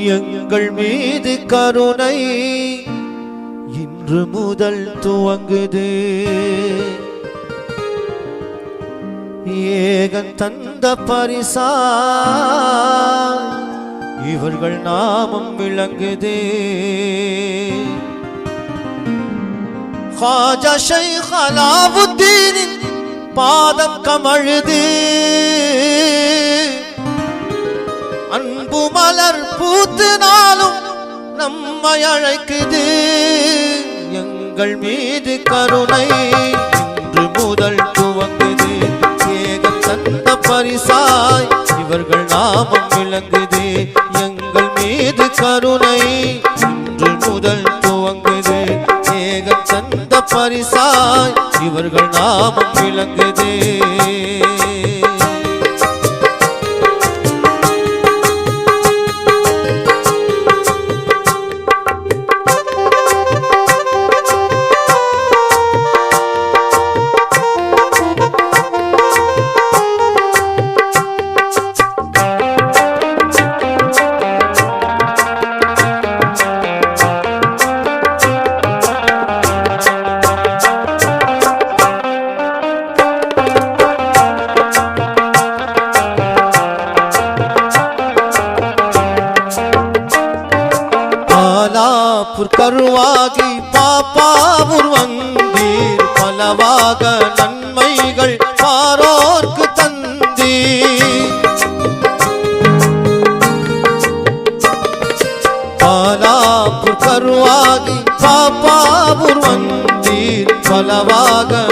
எங்கள் மீது கருணை இன்று முதல் துவங்குது. ஏகன் தந்த பரிசா இவர்கள் நாமம் விளங்குது. ख्वाजा शेख अलाउद्दीन பாதம் கமழுது. அன்பு மலர் பூத்து நாளும் நம்மை அழைக்குது. எங்கள் மீது கருணை இன்று முதல் துவங்குது. ஏகம் தந்த பரிசாய் இவர்கள் நாமம் விளங்குது. எங்கள் மீது கருணை இன்று முதல் துவங்குது. ஏகம் தந்த பரிசாய் இவர்கள் நாமம் விளங்குது. கருவாகி பாப்பாவூர் வந்தீர். பலவாக நன்மைகள் பாரோர்க்கு தந்தீர். பாலாப்பூர் கருவாகி பாப்பாவூர் வந்தீர். பலவாக